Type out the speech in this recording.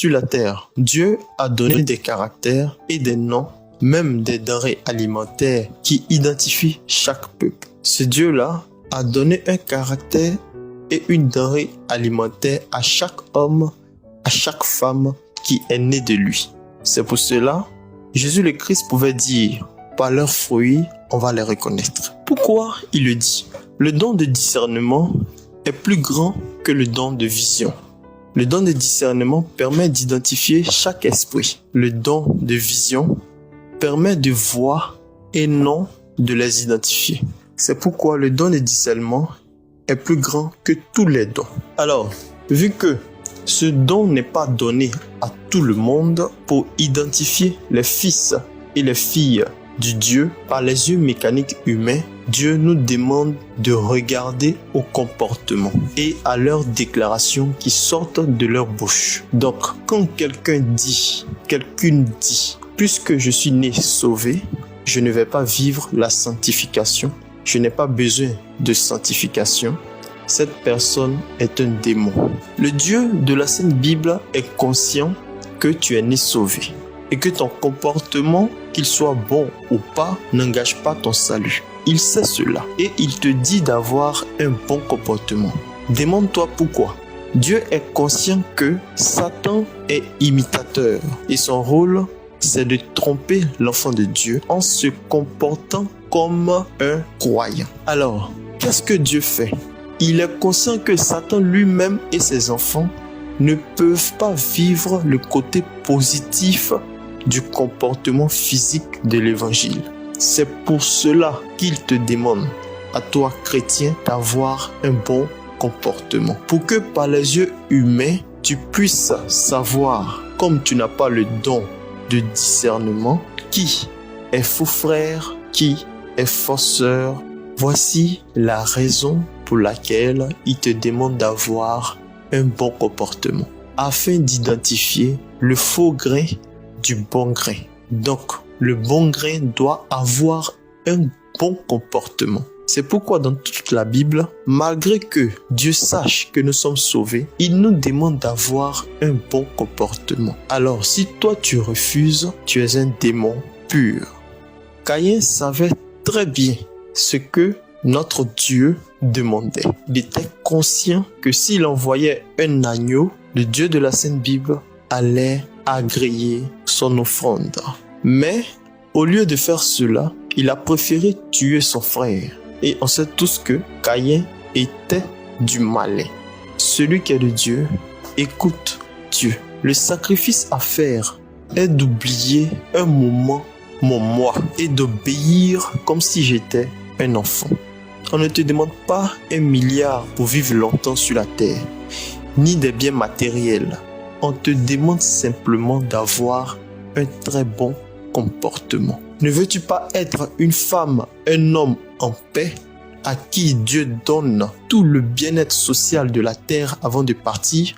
sur la terre, Dieu a donné des caractères et des noms, même des denrées alimentaires qui identifient chaque peuple. Ce Dieu-là a donné un caractère et une denrée alimentaire à chaque homme, à chaque femme qui est née de lui. C'est pour cela, Jésus le Christ pouvait dire, par leurs fruits, on va les reconnaître. Pourquoi il le dit? Le don de discernement est plus grand que le don de vision. Le don de discernement permet d'identifier chaque esprit. Le don de vision permet de voir et non de les identifier. C'est pourquoi le don de discernement est plus grand que tous les dons. Alors, vu que ce don n'est pas donné à tout le monde pour identifier les fils et les filles du Dieu par les yeux mécaniques humains, Dieu nous demande de regarder au comportement et à leurs déclarations qui sortent de leur bouche. Donc, quand quelqu'une dit, puisque je suis né sauvé, je ne vais pas vivre la sanctification, je n'ai pas besoin de sanctification, cette personne est un démon. Le Dieu de la Sainte Bible est conscient que tu es né sauvé et que ton comportement, qu'il soit bon ou pas, n'engage pas ton salut. Il sait cela et il te dit d'avoir un bon comportement. Demande-toi pourquoi. Dieu est conscient que Satan est imitateur et son rôle, c'est de tromper l'enfant de Dieu en se comportant comme un croyant. Alors, qu'est-ce que Dieu fait? Il est conscient que Satan lui-même et ses enfants ne peuvent pas vivre le côté positif du comportement physique de l'évangile. C'est pour cela qu'il te demande, à toi chrétien, d'avoir un bon comportement. Pour que par les yeux humains, tu puisses savoir, comme tu n'as pas le don de discernement, qui est faux frère, qui est fausse sœur. Voici la raison pour laquelle il te demande d'avoir un bon comportement, afin d'identifier le faux grain du bon grain. Donc, le bon grain doit avoir un bon comportement. C'est pourquoi dans toute la Bible, malgré que Dieu sache que nous sommes sauvés, il nous demande d'avoir un bon comportement. Alors, si toi tu refuses, tu es un démon pur. Caïn savait très bien ce que notre Dieu demandait. Il était conscient que s'il envoyait un agneau, le Dieu de la Sainte Bible allait agréer son offrande. Mais au lieu de faire cela, il a préféré tuer son frère. Et on sait tous que Caïn était du malin. Celui qui est de Dieu écoute Dieu. Le sacrifice à faire est d'oublier un moment mon moi et d'obéir comme si j'étais un enfant. On ne te demande pas 1 milliard pour vivre longtemps sur la terre, ni des biens matériels. On te demande simplement d'avoir un très bon comportement. Ne veux-tu pas être une femme, un homme en paix, à qui Dieu donne tout le bien-être social de la terre avant de partir?